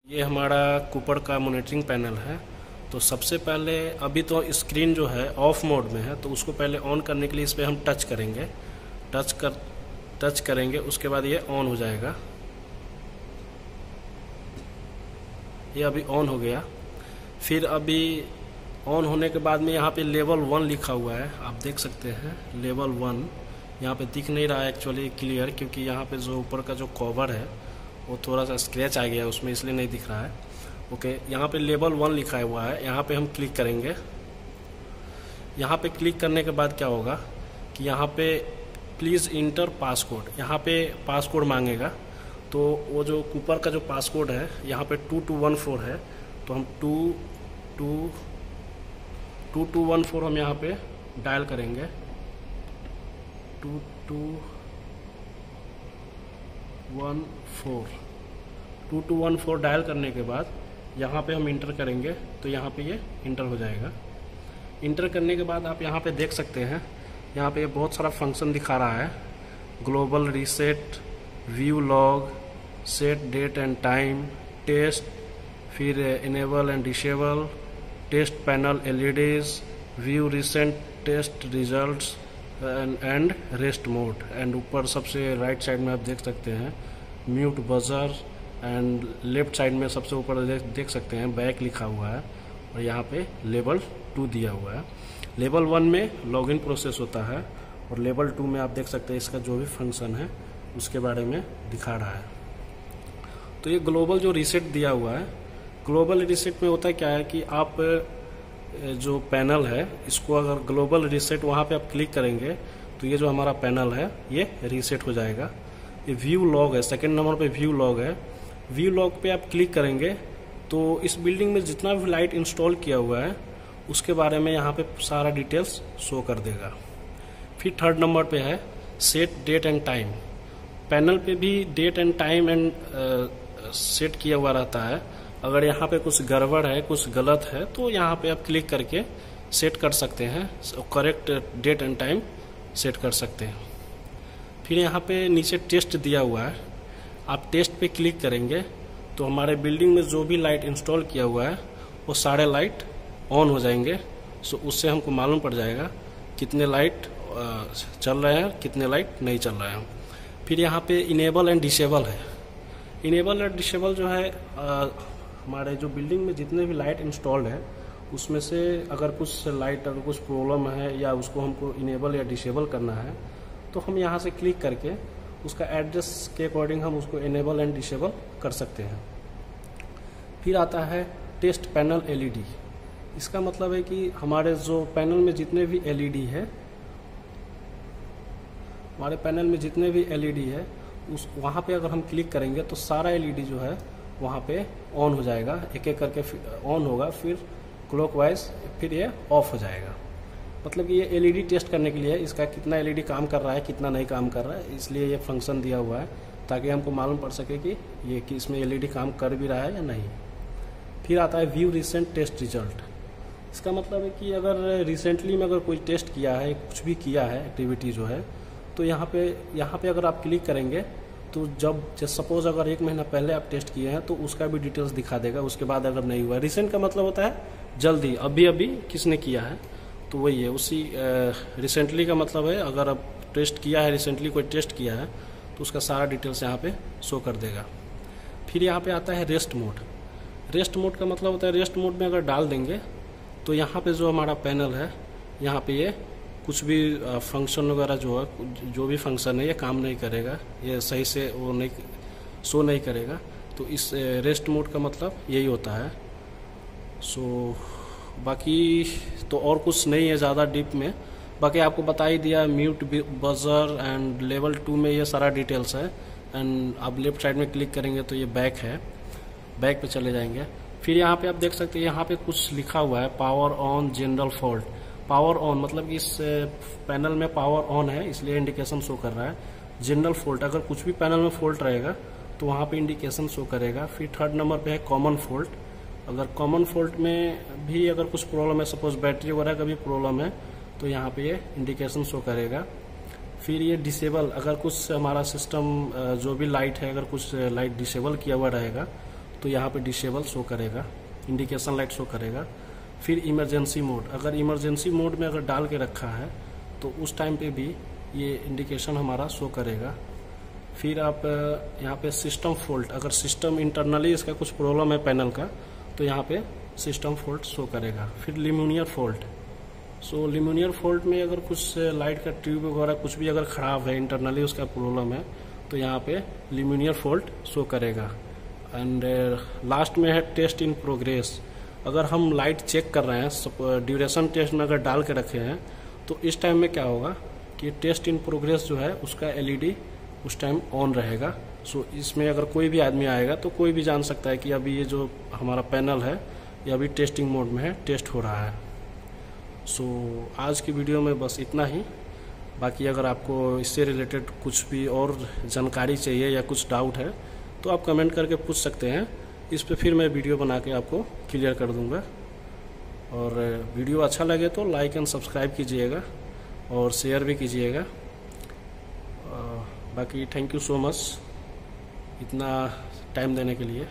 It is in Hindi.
ये हमारा कूपर का मॉनिटरिंग पैनल है। तो सबसे पहले अभी तो स्क्रीन जो है ऑफ मोड में है, तो उसको पहले ऑन करने के लिए इस पर हम टच करेंगे। टच करेंगे, उसके बाद ये ऑन हो जाएगा। ये अभी ऑन हो गया। फिर अभी ऑन होने के बाद में यहाँ पे लेवल 1 लिखा हुआ है, आप देख सकते हैं लेवल 1। यहाँ पे दिख नहीं रहा है एक्चुअली क्लियर, क्योंकि यहाँ पे जो ऊपर का जो कवर है वो थोड़ा सा स्क्रैच आ गया उसमें, इसलिए नहीं दिख रहा है। ओके, यहाँ पे लेवल 1 लिखा हुआ है, यहाँ पे हम क्लिक करेंगे। यहाँ पे क्लिक करने के बाद क्या होगा कि यहाँ पे प्लीज़ इंटर पासकोड, यहाँ पे पासकोड मांगेगा। तो वो जो कूपर का जो पासकोड है यहाँ पे 2214 है, तो हम 2214 हम यहाँ पे डायल करेंगे। 2214 डायल करने के बाद यहाँ पे हम इंटर करेंगे, तो यहाँ पे ये इंटर हो जाएगा। इंटर करने के बाद आप यहाँ पे देख सकते हैं, यहाँ पे बहुत सारा फंक्शन दिखा रहा है। Global reset, view log, set date and time, test, फिर enable and disable, test panel LEDs, view recent test results and rest mode. And ऊपर सबसे राइट साइड में आप देख सकते हैं mute buzzer, and left side में सबसे ऊपर देख सकते हैं बैक लिखा हुआ है, और यहाँ पे लेवल 2 दिया हुआ है। लेवल 1 में लॉगिन प्रोसेस होता है, और लेवल 2 में आप देख सकते हैं इसका जो भी फंक्शन है उसके बारे में दिखा रहा है। तो ये ग्लोबल जो रीसेट दिया हुआ है, ग्लोबल रीसेट में होता है क्या है कि आप जो पैनल है इसको अगर ग्लोबल रीसेट वहाँ पे आप क्लिक करेंगे तो ये जो हमारा पैनल है ये रीसेट हो जाएगा। ये व्यू लॉग है, सेकंड नंबर पे व्यू लॉग है। व्यू लॉग पे आप क्लिक करेंगे तो इस बिल्डिंग में जितना भी लाइट इंस्टॉल किया हुआ है उसके बारे में यहाँ पे सारा डिटेल्स शो कर देगा। फिर थर्ड नंबर पे है set date and time. Panel पे भी date and time and set किया हुआ रहता है। अगर यहाँ पे कुछ गड़बड़ है, कुछ गलत है, तो यहाँ पे आप क्लिक करके सेट कर सकते हैं, correct date and time set कर सकते हैं। फिर यहाँ पे नीचे टेस्ट दिया हुआ है, आप टेस्ट पे क्लिक करेंगे तो हमारे बिल्डिंग में जो भी लाइट इंस्टॉल किया हुआ है वो सारे लाइट ऑन हो जाएंगे। सो उससे हमको मालूम पड़ जाएगा कितने लाइट चल रहे हैं, कितने लाइट नहीं चल रहे हैं। फिर यहाँ पे इनेबल एंड डिसेबल है। इनेबल एंड डिसेबल जो है हमारे जो बिल्डिंग में जितने भी लाइट इंस्टॉल्ड है उसमें से अगर कुछ लाइट अगर कुछ प्रॉब्लम है या उसको हमको इनेबल या डिसेबल करना है तो हम यहाँ से क्लिक करके उसका एड्रेस के अकॉर्डिंग हम उसको इनेबल एंड डिसेबल कर सकते हैं। फिर आता है टेस्ट पैनल एलईडी। इसका मतलब है कि हमारे जो पैनल में जितने भी एलईडी है, हमारे पैनल में जितने भी एलईडी है उस वहाँ पे अगर हम क्लिक करेंगे तो सारा एलईडी जो है वहाँ पे ऑन हो जाएगा, एक एक करके ऑन होगा, फिर क्लॉकवाइज फिर ये ऑफ हो जाएगा। मतलब कि ये एलईडी टेस्ट करने के लिए इसका कितना एलईडी काम कर रहा है, कितना नहीं काम कर रहा है, इसलिए ये फंक्शन दिया हुआ है ताकि हमको मालूम पड़ सके कि ये कि इसमें एलईडी काम कर भी रहा है या नहीं। फिर आता है व्यू रिसेंट टेस्ट रिजल्ट। इसका मतलब है कि अगर रिसेंटली में अगर कोई टेस्ट किया है, कुछ भी किया है एक्टिविटी जो है, तो यहाँ पे अगर आप क्लिक करेंगे तो जब सपोज अगर 1 महीना पहले आप टेस्ट किए हैं तो उसका भी डिटेल्स दिखा देगा। उसके बाद अगर नहीं हुआ, रिसेंट का मतलब होता है जल्दी, अभी किसने किया है, तो वही है। उसी रिसेंटली का मतलब है अगर आप टेस्ट किया है, रिसेंटली कोई टेस्ट किया है तो उसका सारा डिटेल्स यहाँ पे शो कर देगा। फिर यहाँ पे आता है रेस्ट मोड। रेस्ट मोड का मतलब होता है रेस्ट मोड में अगर डाल देंगे तो यहाँ पे जो हमारा पैनल है यहाँ पे ये कुछ भी फंक्शन वगैरह जो भी फंक्शन है ये काम नहीं करेगा, ये सही से वो नहीं शो नहीं करेगा। तो इस रेस्ट मोड का मतलब यही होता है। सो बाकी तो और कुछ नहीं है ज़्यादा डीप में, बाकी आपको बता ही दिया। म्यूट बजर एंड लेवल 2 में ये सारा डिटेल्स है। एंड आप लेफ्ट साइड में क्लिक करेंगे तो ये बैक है, बैक पे चले जाएंगे। फिर यहाँ पे आप देख सकते हैं यहाँ पे कुछ लिखा हुआ है power on general fault. Power on मतलब इस पैनल में पावर ऑन है इसलिए इंडिकेशन शो कर रहा है। जनरल फॉल्ट, अगर कुछ भी पैनल में फॉल्ट रहेगा तो वहाँ पे इंडिकेशन शो करेगा। फिर थर्ड नंबर पे है कॉमन फॉल्ट। अगर कॉमन फॉल्ट में भी अगर कुछ प्रॉब्लम है, सपोज बैटरी वगैरह का भी प्रॉब्लम है, तो यहाँ पे ये इंडिकेशन शो करेगा। फिर ये डिसेबल, अगर कुछ हमारा सिस्टम जो भी लाइट है अगर कुछ लाइट डिसेबल किया हुआ रहेगा तो यहाँ पे डिसेबल शो करेगा, इंडिकेशन लाइट शो करेगा। फिर इमरजेंसी मोड, अगर इमरजेंसी मोड में अगर डाल के रखा है तो उस टाइम पे भी ये इंडिकेशन हमारा शो करेगा। फिर आप यहाँ पे सिस्टम फॉल्ट, अगर सिस्टम इंटरनली इसका कुछ प्रॉब्लम है पैनल का तो यहाँ पे सिस्टम फॉल्ट शो करेगा। फिर ल्यूमिनियर फॉल्ट, सो ल्यूमिनियर फॉल्ट में अगर कुछ लाइट का ट्यूब वगैरह कुछ भी अगर ख़राब है, इंटरनली उसका प्रॉब्लम है, तो यहाँ पे ल्यूमिनियर फॉल्ट शो करेगा। एंड लास्ट में है टेस्ट इन प्रोग्रेस, अगर हम लाइट चेक कर रहे हैं, ड्यूरेशन टेस्ट में अगर डाल के रखे हैं तो इस टाइम में क्या होगा कि टेस्ट इन प्रोग्रेस जो है उसका एलईडी उस टाइम ऑन रहेगा। सो इसमें अगर कोई भी आदमी आएगा तो कोई भी जान सकता है कि अभी ये जो हमारा पैनल है ये अभी टेस्टिंग मोड में है, टेस्ट हो रहा है। सो आज की वीडियो में बस इतना ही। बाकी अगर आपको इससे रिलेटेड कुछ भी और जानकारी चाहिए या कुछ डाउट है तो आप कमेंट करके पूछ सकते हैं, इस पे फिर मैं वीडियो बना के आपको क्लियर कर दूंगा। और वीडियो अच्छा लगे तो लाइक एंड सब्सक्राइब कीजिएगा और शेयर भी कीजिएगा। बाकी थैंक यू सो मच इतना टाइम देने के लिए।